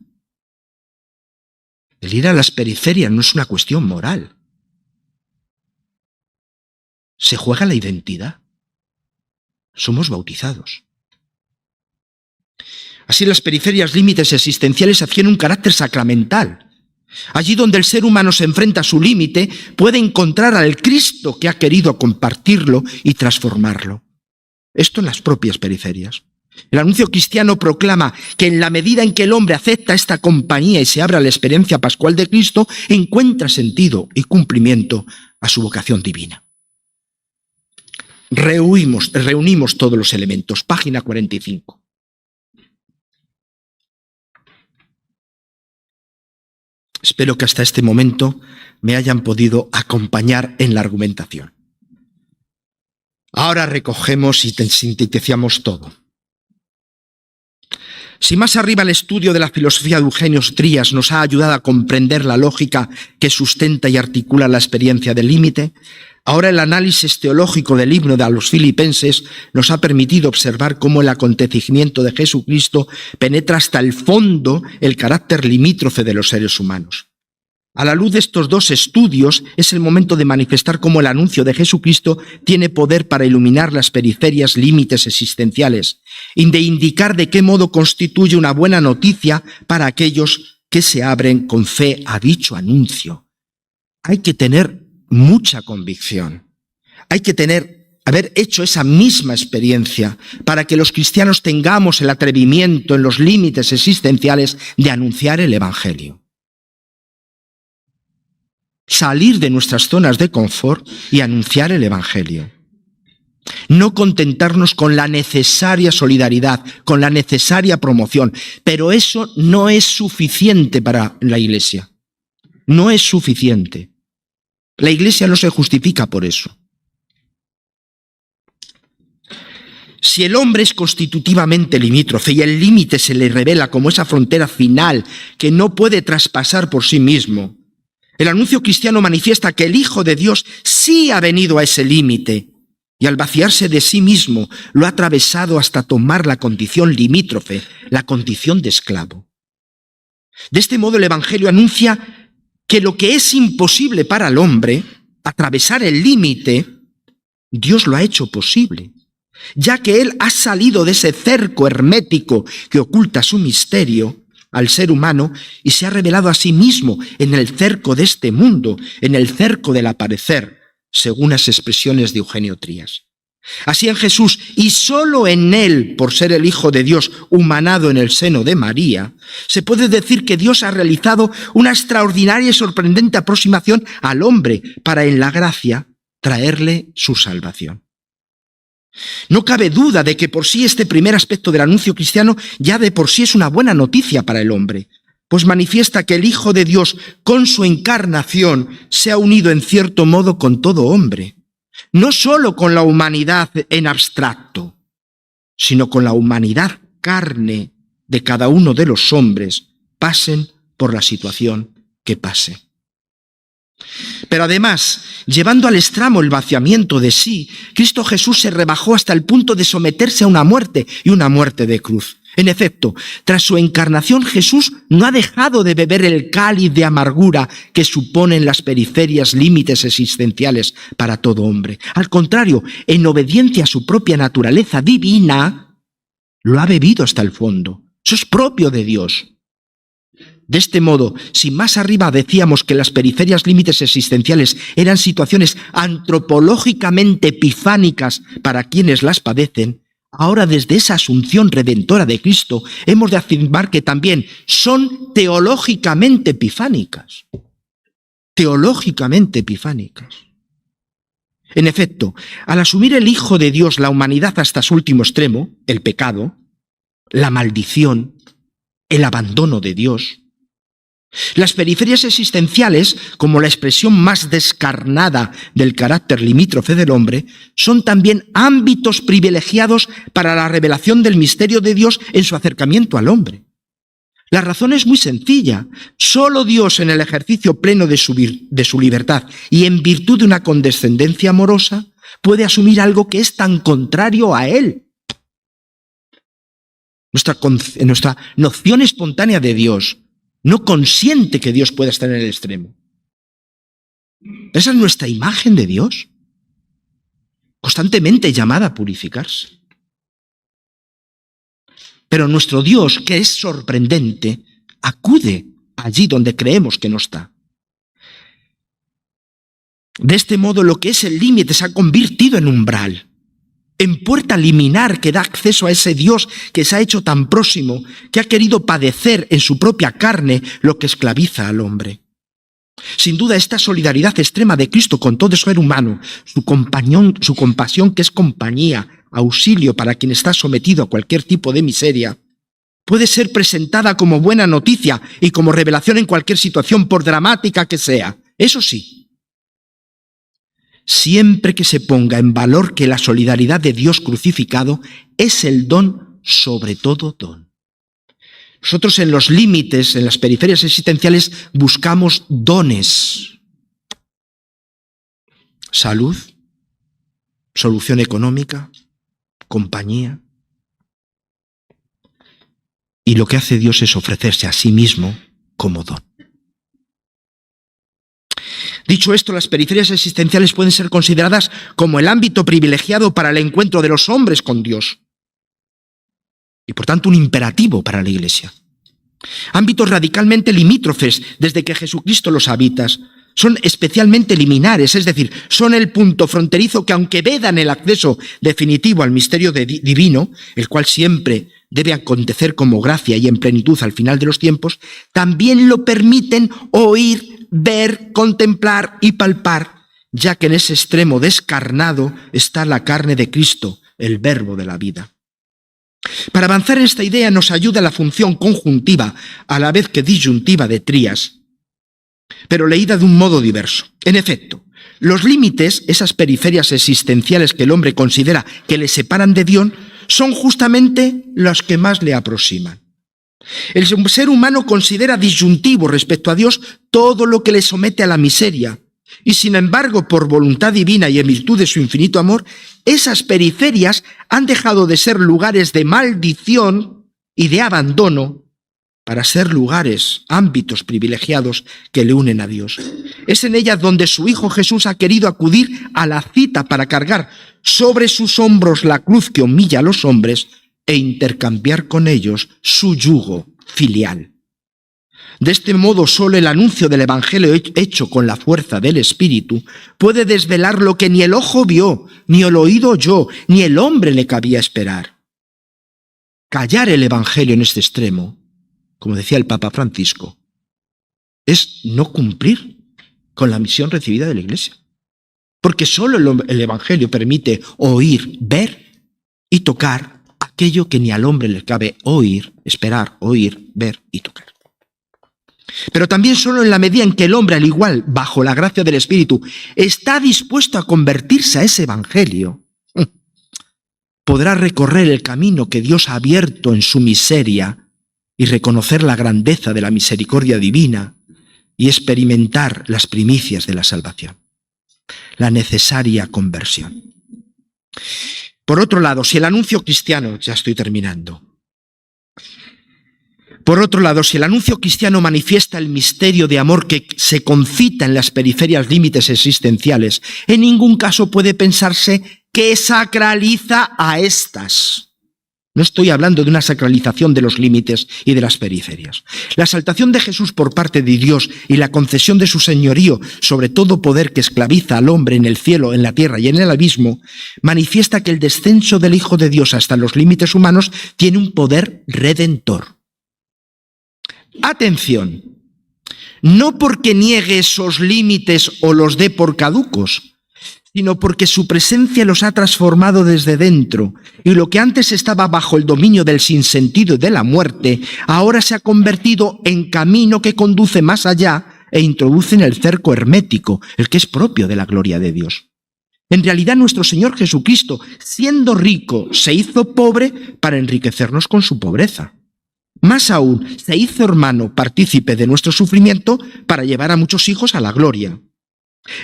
S1: El ir a las periferias no es una cuestión moral. Se juega la identidad. Somos bautizados. Así las periferias límites existenciales adquieren un carácter sacramental. Allí donde el ser humano se enfrenta a su límite, puede encontrar al Cristo que ha querido compartirlo y transformarlo. Esto en las propias periferias. El anuncio cristiano proclama que en la medida en que el hombre acepta esta compañía y se abre a la experiencia pascual de Cristo, encuentra sentido y cumplimiento a su vocación divina. Reunimos todos los elementos. Página 45. Espero que hasta este momento me hayan podido acompañar en la argumentación. Ahora recogemos y sintetizamos todo. Si más arriba el estudio de la filosofía de Eugenio Trías nos ha ayudado a comprender la lógica que sustenta y articula la experiencia del límite, ahora el análisis teológico del himno de los Filipenses nos ha permitido observar cómo el acontecimiento de Jesucristo penetra hasta el fondo el carácter limítrofe de los seres humanos. A la luz de estos dos estudios es el momento de manifestar cómo el anuncio de Jesucristo tiene poder para iluminar las periferias límites existenciales y de indicar de qué modo constituye una buena noticia para aquellos que se abren con fe a dicho anuncio. Hay que tener mucha convicción. Hay que haber hecho esa misma experiencia para que los cristianos tengamos el atrevimiento en los límites existenciales de anunciar el Evangelio. Salir de nuestras zonas de confort y anunciar el Evangelio. No contentarnos con la necesaria solidaridad, con la necesaria promoción, pero eso no es suficiente para la Iglesia. No es suficiente. La Iglesia no se justifica por eso. Si el hombre es constitutivamente limítrofe y el límite se le revela como esa frontera final que no puede traspasar por sí mismo, el anuncio cristiano manifiesta que el Hijo de Dios sí ha venido a ese límite y al vaciarse de sí mismo lo ha atravesado hasta tomar la condición limítrofe, la condición de esclavo. De este modo el Evangelio anuncia que lo que es imposible para el hombre, atravesar el límite, Dios lo ha hecho posible, ya que Él ha salido de ese cerco hermético que oculta su misterio al ser humano y se ha revelado a sí mismo en el cerco de este mundo, en el cerco del aparecer, según las expresiones de Eugenio Trías. Así en Jesús, y solo en Él, por ser el Hijo de Dios humanado en el seno de María, se puede decir que Dios ha realizado una extraordinaria y sorprendente aproximación al hombre para en la gracia traerle su salvación. No cabe duda de que por sí este primer aspecto del anuncio cristiano ya de por sí es una buena noticia para el hombre, pues manifiesta que el Hijo de Dios con su encarnación se ha unido en cierto modo con todo hombre, no solo con la humanidad en abstracto, sino con la humanidad carne de cada uno de los hombres, pasen por la situación que pase. Pero además, llevando al extremo el vaciamiento de sí, Cristo Jesús se rebajó hasta el punto de someterse a una muerte, y una muerte de cruz. En efecto, tras su encarnación, Jesús no ha dejado de beber el cáliz de amargura que suponen las periferias límites existenciales para todo hombre. Al contrario, en obediencia a su propia naturaleza divina, lo ha bebido hasta el fondo. Eso es propio de Dios. De este modo, si más arriba decíamos que las periferias límites existenciales eran situaciones antropológicamente epifánicas para quienes las padecen, ahora desde esa asunción redentora de Cristo hemos de afirmar que también son teológicamente epifánicas. Teológicamente epifánicas. En efecto, al asumir el Hijo de Dios la humanidad hasta su último extremo, el pecado, la maldición, el abandono de Dios, Las periferias existenciales, como la expresión más descarnada del carácter limítrofe del hombre, son también ámbitos privilegiados para la revelación del misterio de Dios en su acercamiento al hombre. La razón es muy sencilla. Solo Dios, en el ejercicio pleno de su libertad y en virtud de una condescendencia amorosa, puede asumir algo que es tan contrario a Él. Nuestra noción espontánea de Dios no consiente que Dios pueda estar en el extremo. Esa es nuestra imagen de Dios, constantemente llamada a purificarse. Pero nuestro Dios, que es sorprendente, acude allí donde creemos que no está. De este modo, lo que es el límite se ha convertido en umbral, en puerta liminar que da acceso a ese Dios que se ha hecho tan próximo, que ha querido padecer en su propia carne lo que esclaviza al hombre. Sin duda, esta solidaridad extrema de Cristo con todo ser humano, su compasión que es compañía, auxilio para quien está sometido a cualquier tipo de miseria, puede ser presentada como buena noticia y como revelación en cualquier situación, por dramática que sea. Eso sí, siempre que se ponga en valor que la solidaridad de Dios crucificado es el don sobre todo don. Nosotros en los límites, en las periferias existenciales, buscamos dones. Salud, solución económica, compañía. Y lo que hace Dios es ofrecerse a sí mismo como don. Dicho esto, las periferias existenciales pueden ser consideradas como el ámbito privilegiado para el encuentro de los hombres con Dios. Y por tanto un imperativo para la Iglesia. Ámbitos radicalmente limítrofes desde que Jesucristo los habita. Son especialmente liminares, es decir, son el punto fronterizo que, aunque vedan el acceso definitivo al misterio divino, el cual siempre debe acontecer como gracia y en plenitud al final de los tiempos, también lo permiten oír, ver, contemplar y palpar, ya que en ese extremo descarnado está la carne de Cristo, el verbo de la vida. Para avanzar en esta idea nos ayuda la función conjuntiva, a la vez que disyuntiva de Trías, pero leída de un modo diverso. En efecto, los límites, esas periferias existenciales que el hombre considera que le separan de Dios, son justamente los que más le aproximan. El ser humano considera disyuntivo respecto a Dios todo lo que le somete a la miseria, y sin embargo, por voluntad divina y en virtud de su infinito amor, esas periferias han dejado de ser lugares de maldición y de abandono para ser lugares, ámbitos privilegiados que le unen a Dios. Es en ellas donde su Hijo Jesús ha querido acudir a la cita para cargar sobre sus hombros la cruz que humilla a los hombres e intercambiar con ellos su yugo filial. De este modo, solo el anuncio del Evangelio hecho con la fuerza del Espíritu puede desvelar lo que ni el ojo vio, ni el oído oyó, ni el hombre le cabía esperar. Callar el Evangelio en este extremo, como decía el Papa Francisco, es no cumplir con la misión recibida de la Iglesia. Porque solo el Evangelio permite oír, ver y tocar aquello que ni al hombre le cabe oír, esperar, oír, ver y tocar. Pero también solo en la medida en que el hombre, al igual, bajo la gracia del Espíritu, está dispuesto a convertirse a ese Evangelio, podrá recorrer el camino que Dios ha abierto en su miseria y reconocer la grandeza de la misericordia divina y experimentar las primicias de la salvación, la necesaria conversión. Por otro lado, si el anuncio cristiano, ya estoy terminando, por otro lado, si el anuncio cristiano manifiesta el misterio de amor que se concita en las periferias límites existenciales, en ningún caso puede pensarse que sacraliza a estas. No estoy hablando de una sacralización de los límites y de las periferias. La exaltación de Jesús por parte de Dios y la concesión de su señorío sobre todo poder que esclaviza al hombre en el cielo, en la tierra y en el abismo, manifiesta que el descenso del Hijo de Dios hasta los límites humanos tiene un poder redentor. Atención, no porque niegue esos límites o los dé por caducos, sino porque su presencia los ha transformado desde dentro, y lo que antes estaba bajo el dominio del sinsentido y de la muerte, ahora se ha convertido en camino que conduce más allá e introduce en el cerco hermético, el que es propio de la gloria de Dios. En realidad, nuestro Señor Jesucristo, siendo rico, se hizo pobre para enriquecernos con su pobreza. Más aún, se hizo hermano, partícipe de nuestro sufrimiento, para llevar a muchos hijos a la gloria.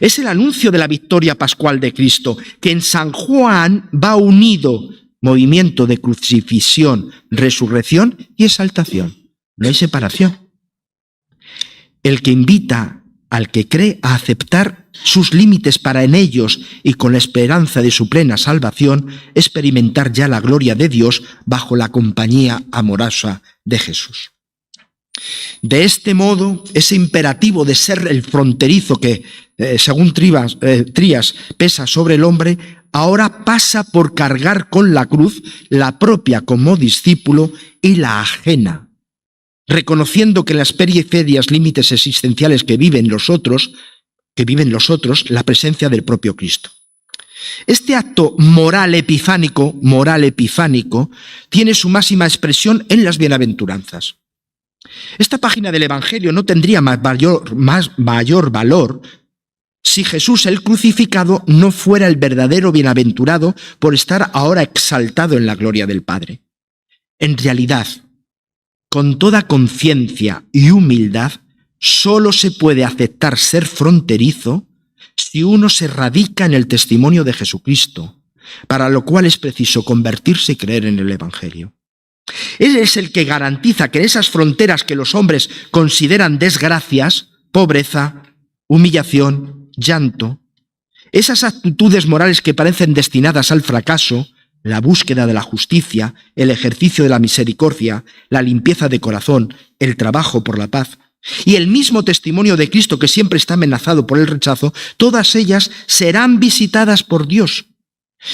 S1: Es el anuncio de la victoria pascual de Cristo, que en San Juan va unido movimiento de crucifixión, resurrección y exaltación. No hay separación. El que invita al que cree a aceptar sus límites para en ellos y con la esperanza de su plena salvación experimentar ya la gloria de Dios bajo la compañía amorosa de Jesús. De este modo, ese imperativo de ser el fronterizo que, según Trías, pesa sobre el hombre, ahora pasa por cargar con la cruz la propia como discípulo y la ajena, reconociendo que en las periferias límites existenciales que viven los otros, la presencia del propio Cristo. Este acto moral epifánico, tiene su máxima expresión en las bienaventuranzas. Esta página del Evangelio no tendría mayor valor si Jesús el crucificado no fuera el verdadero bienaventurado por estar ahora exaltado en la gloria del Padre. En realidad, con toda conciencia y humildad, solo se puede aceptar ser fronterizo si uno se radica en el testimonio de Jesucristo, para lo cual es preciso convertirse y creer en el Evangelio. Él es el que garantiza que en esas fronteras que los hombres consideran desgracias, pobreza, humillación, llanto, esas actitudes morales que parecen destinadas al fracaso, la búsqueda de la justicia, el ejercicio de la misericordia, la limpieza de corazón, el trabajo por la paz, y el mismo testimonio de Cristo que siempre está amenazado por el rechazo, todas ellas serán visitadas por Dios,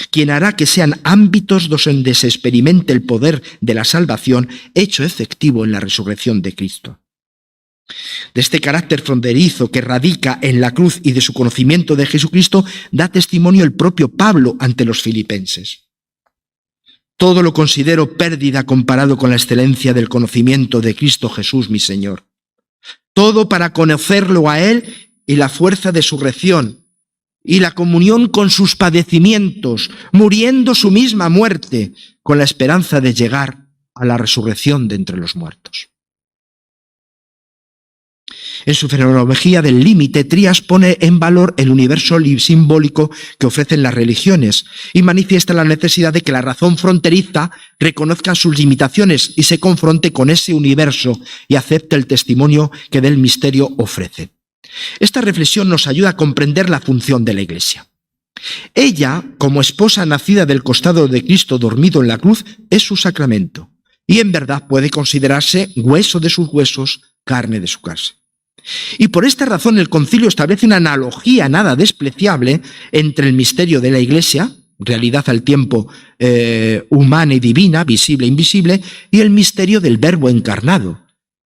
S1: quien hará que sean ámbitos donde se experimente el poder de la salvación hecho efectivo en la resurrección de Cristo. De este carácter fronterizo que radica en la cruz y de su conocimiento de Jesucristo da testimonio el propio Pablo ante los filipenses. Todo lo considero pérdida comparado con la excelencia del conocimiento de Cristo Jesús, mi Señor. Todo para conocerlo a Él y la fuerza de su resurrección y la comunión con sus padecimientos, muriendo su misma muerte, con la esperanza de llegar a la resurrección de entre los muertos. En su fenomenología del límite, Trías pone en valor el universo simbólico que ofrecen las religiones y manifiesta la necesidad de que la razón fronteriza reconozca sus limitaciones y se confronte con ese universo y acepte el testimonio que del misterio ofrece. Esta reflexión nos ayuda a comprender la función de la Iglesia. Ella, como esposa nacida del costado de Cristo dormido en la cruz, es su sacramento y en verdad puede considerarse hueso de sus huesos, carne de su carne. Y por esta razón el concilio establece una analogía nada despreciable entre el misterio de la Iglesia, realidad al tiempo humana y divina, visible e invisible, y el misterio del Verbo encarnado,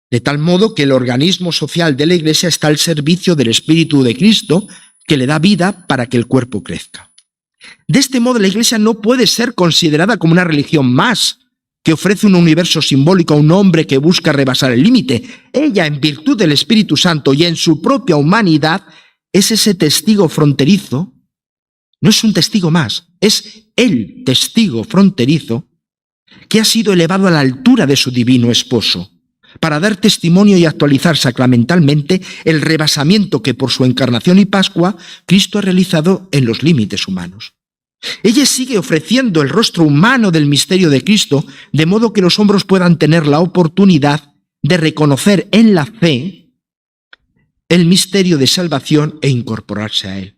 S1: de tal modo que el organismo social de la Iglesia está al servicio del Espíritu de Cristo, que le da vida para que el cuerpo crezca. De este modo la Iglesia no puede ser considerada como una religión más, que ofrece un universo simbólico a un hombre que busca rebasar el límite. Ella, en virtud del Espíritu Santo y en su propia humanidad, es ese testigo fronterizo. No es un testigo más, es el testigo fronterizo que ha sido elevado a la altura de su divino esposo, para dar testimonio y actualizar sacramentalmente el rebasamiento que por su encarnación y Pascua Cristo ha realizado en los límites humanos. Ella sigue ofreciendo el rostro humano del misterio de Cristo, de modo que los hombres puedan tener la oportunidad de reconocer en la fe el misterio de salvación e incorporarse a él.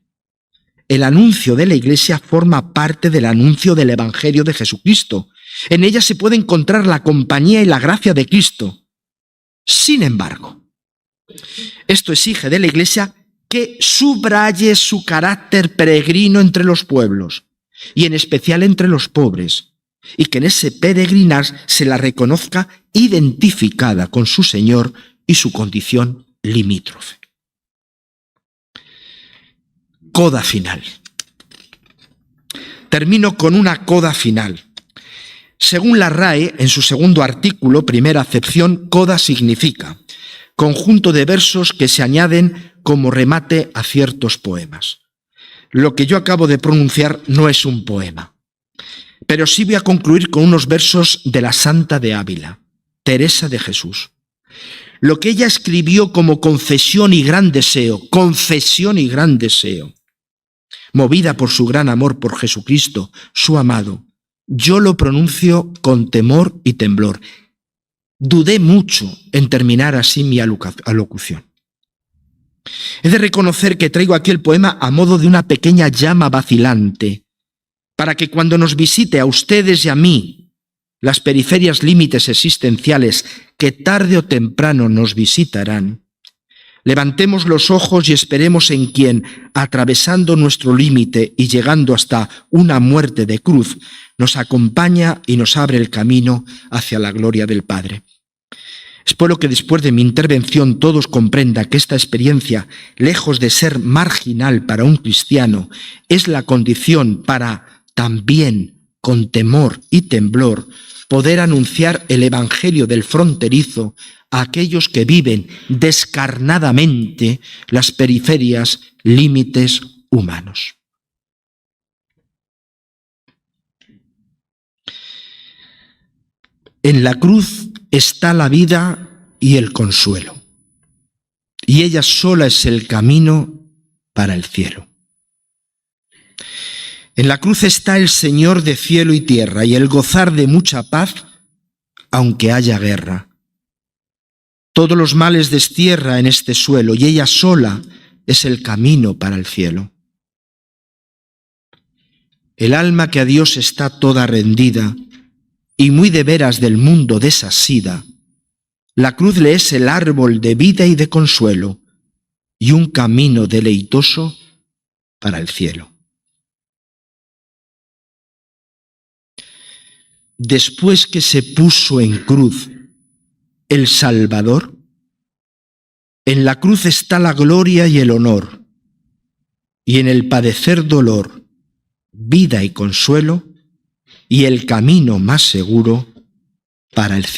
S1: El anuncio de la Iglesia forma parte del anuncio del Evangelio de Jesucristo. En ella se puede encontrar la compañía y la gracia de Cristo. Sin embargo, esto exige de la Iglesia que subraye su carácter peregrino entre los pueblos, y en especial entre los pobres, y que en ese peregrinar se la reconozca identificada con su Señor y su condición limítrofe. Coda final. Termino con una coda final. Según la RAE, en su segundo artículo, primera acepción, coda significa conjunto de versos que se añaden como remate a ciertos poemas. Lo que yo acabo de pronunciar no es un poema, pero sí voy a concluir con unos versos de la Santa de Ávila, Teresa de Jesús. Lo que ella escribió como confesión y gran deseo, movida por su gran amor por Jesucristo, su amado, yo lo pronuncio con temor y temblor. Dudé mucho en terminar así mi alocución. He de reconocer que traigo aquí el poema a modo de una pequeña llama vacilante, para que cuando nos visite a ustedes y a mí las periferias límites existenciales que tarde o temprano nos visitarán, levantemos los ojos y esperemos en quien, atravesando nuestro límite y llegando hasta una muerte de cruz, nos acompaña y nos abre el camino hacia la gloria del Padre. Espero que después de mi intervención todos comprendan que esta experiencia, lejos de ser marginal para un cristiano, es la condición para también, con temor y temblor, poder anunciar el evangelio del fronterizo a aquellos que viven descarnadamente las periferias límites humanos. En la cruz está la vida y el consuelo, y ella sola es el camino para el cielo. En la cruz está el Señor de cielo y tierra y el gozar de mucha paz, aunque haya guerra. Todos los males destierra en este suelo y ella sola es el camino para el cielo. El alma que a Dios está toda rendida y muy de veras del mundo desasida, la cruz le es el árbol de vida y de consuelo y un camino deleitoso para el cielo. Después que se puso en cruz el Salvador, en la cruz está la gloria y el honor, y en el padecer dolor, vida y consuelo, y el camino más seguro para el cielo.